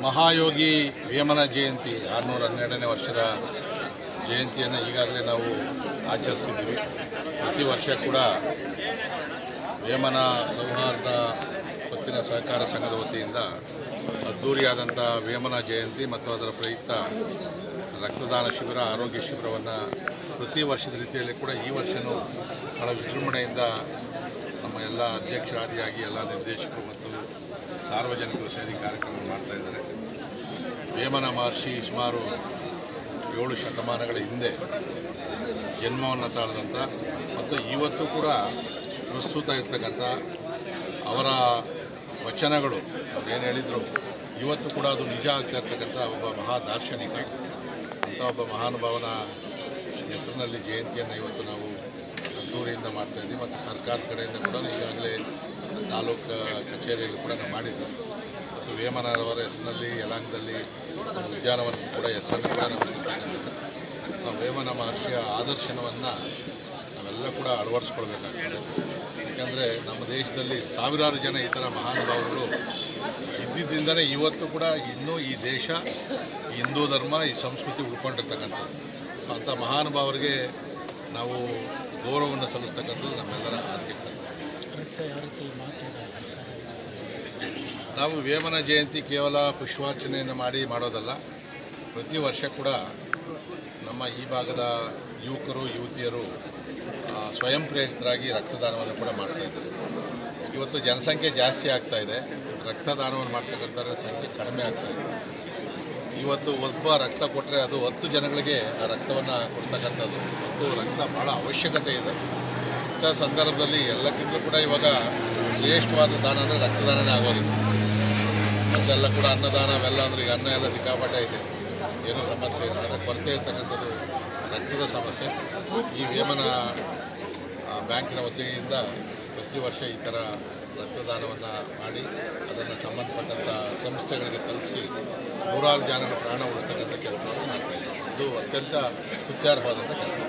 ಮಹಾಯೋಗಿ ವೇಮನ ಜಯಂತಿ 612ನೇ ವರ್ಷದ ಜಯಂತಿಯನ್ನು ಈಗಾಗಲೇ ನಾವು ಆಚರಿಸಿದ್ದೀವಿ. ಪ್ರತಿ ವರ್ಷ ಕೂಡ ವೇಮನ ಸೌಹಾರ್ದ ಪತ್ತಿನ ಸಹಕಾರ ಸಂಘದ ವತಿಯಿಂದ ಅದ್ದೂರಿಯಾದಂಥ ವೇಮನ ಜಯಂತಿ ಮತ್ತು ಅದರ ಪ್ರಯುಕ್ತ ರಕ್ತದಾನ ಶಿಬಿರ, ಆರೋಗ್ಯ ಶಿಬಿರವನ್ನು ಪ್ರತಿ ವರ್ಷದ ರೀತಿಯಲ್ಲಿ ಕೂಡ ಈ ವರ್ಷವೂ ಬಹಳ ವಿಜೃಂಭಣೆಯಿಂದ ನಮ್ಮ ಎಲ್ಲ ಅಧ್ಯಕ್ಷರಾದಿಯಾಗಿ ಎಲ್ಲ ನಿರ್ದೇಶಕರು ಮತ್ತು ಸಾರ್ವಜನಿಕರು ಸೇರಿ ಕಾರ್ಯಕ್ರಮ ಮಾಡ್ತಾಯಿದ್ದಾರೆ. ವೇಮನ ಮಹರ್ಷಿ ಸುಮಾರು 7 ಶತಮಾನಗಳ ಹಿಂದೆ ಜನ್ಮವನ್ನು ತಾಳಿದಂಥ ಮತ್ತು ಇವತ್ತು ಕೂಡ ಪ್ರಸ್ತುತ ಇರ್ತಕ್ಕಂಥ ಅವರ ವಚನಗಳು ಏನು ಹೇಳಿದರು ಇವತ್ತು ಕೂಡ ಅದು ನಿಜ ಆಗ್ತಾ ಇರ್ತಕ್ಕಂಥ ಒಬ್ಬ ಮಹಾ ದಾರ್ಶನಿಕ ಅಂಥ ಒಬ್ಬ ಮಹಾನುಭಾವನ ಹೆಸರಿನಲ್ಲಿ ಜಯಂತಿಯನ್ನು ಇವತ್ತು ನಾವು ಅದ್ದೂರಿಯಿಂದ ಮಾಡ್ತಾಯಿದ್ದೀವಿ. ಮತ್ತು ಸರ್ಕಾರದ ಕಡೆಯಿಂದ ಕೂಡ ಈಗಾಗಲೇ ತಾಲೂಕು ಕಚೇರಿಯಲ್ಲಿ ಕೂಡ ನಾವು ಮಾಡಿದ್ವಿ. ಮತ್ತು ವೇಮನರವರ ಹೆಸರಿನಲ್ಲಿ ಯಲಾಂಗದಲ್ಲಿ ಉದ್ಯಾನವನ ಕೂಡ ಹೆಸರನ್ನು ಕೂಡ ನಾವು ವೇಮನ ಮಹರ್ಷಿಯ ಆದರ್ಶನವನ್ನು ನಾವೆಲ್ಲ ಕೂಡ ಅಳವಡಿಸ್ಕೊಳ್ಬೇಕಾಗ್ತದೆ. ಯಾಕಂದರೆ ನಮ್ಮ ದೇಶದಲ್ಲಿ ಸಾವಿರಾರು ಜನ ಈ ಥರ ಮಹಾನುಭಾವಗಳು ಇದ್ದಿದ್ದರಿಂದಲೇ ಇವತ್ತು ಕೂಡ ಇನ್ನೂ ಈ ದೇಶ, ಈ ಹಿಂದೂ ಧರ್ಮ, ಈ ಸಂಸ್ಕೃತಿ ಉಳ್ಕೊಂಡಿರ್ತಕ್ಕಂಥದ್ದು. ಸೊ ಅಂಥ ಮಹಾನುಭಾವರಿಗೆ ನಾವು ಗೌರವವನ್ನು ಸಲ್ಲಿಸ್ತಕ್ಕಂಥದ್ದು ನಮ್ಮೆಲ್ಲರ ಆದ್ಯತೆ. ನಾವು ವೇಮನ ಜಯಂತಿ ಕೇವಲ ಪುಷ್ಪಾರ್ಚನೆಯನ್ನು ಮಾಡೋದಲ್ಲ, ಪ್ರತಿ ವರ್ಷ ಕೂಡ ನಮ್ಮ ಈ ಭಾಗದ ಯುವಕರು ಯುವತಿಯರು ಸ್ವಯಂ ಪ್ರೇರಿತರಾಗಿ ರಕ್ತದಾನವನ್ನು ಕೂಡ ಮಾಡ್ತಾಯಿದ್ದಾರೆ. ಇವತ್ತು ಜನಸಂಖ್ಯೆ ಜಾಸ್ತಿ ಆಗ್ತಾಯಿದೆ, ರಕ್ತದಾನವನ್ನು ಮಾಡ್ತಕ್ಕಂಥವ್ರ ಸಂಖ್ಯೆ ಕಡಿಮೆ ಆಗ್ತಾಯಿದೆ. ಇವತ್ತು ಒಬ್ಬ ರಕ್ತ ಕೊಟ್ಟರೆ ಅದು 10 ಜನಗಳಿಗೆ ಆ ರಕ್ತವನ್ನು ಕೊಡ್ತಕ್ಕಂಥದ್ದು ಮತ್ತು ರಕ್ತ ಭಾಳ ಅವಶ್ಯಕತೆ ಇದೆ. ಇಂಥ ಸಂದರ್ಭದಲ್ಲಿ ಎಲ್ಲಕ್ಕಿಂತಲೂ ಕೂಡ ಇವಾಗ ಶ್ರೇಷ್ಠವಾದ ದಾನ ಅಂದರೆ ರಕ್ತದಾನನೇ ಆಗೋದಿಲ್ಲ. ಮೊದಲೆಲ್ಲ ಕೂಡ ಅನ್ನದಾನ ಅವೆಲ್ಲ ಅಂದರೆ ಈಗ ಅನ್ನ ಎಲ್ಲ ಸಿಕ್ಕಾಪಟ್ಟೆ ಇದೆ, ಏನೂ ಸಮಸ್ಯೆ ಇಲ್ಲ. ಅದರ ಕೊರತೆ ಇರ್ತಕ್ಕಂಥದ್ದು ರಕ್ತದ ಸಮಸ್ಯೆ. ಈ ವೇಮನ ಬ್ಯಾಂಕಿನ ವತಿಯಿಂದ ಪ್ರತಿ ವರ್ಷ ಈ ಥರ ರಕ್ತದಾನವನ್ನು ಮಾಡಿ ಅದನ್ನು ಸಂಬಂಧಪಟ್ಟಂಥ ಸಂಸ್ಥೆಗಳಿಗೆ ತಲುಪಿಸಿ ನೂರಾರು ಜನರ ಪ್ರಾಣ ಉಳಿಸ್ತಕ್ಕಂಥ ಕೆಲಸವನ್ನು ಮಾಡ್ತಾಯಿದ್ದೀವಿ. ಇದು ಅತ್ಯಂತ ಸ್ತುತ್ಯಾರ್ಹವಾದಂಥ ಕೆಲಸ.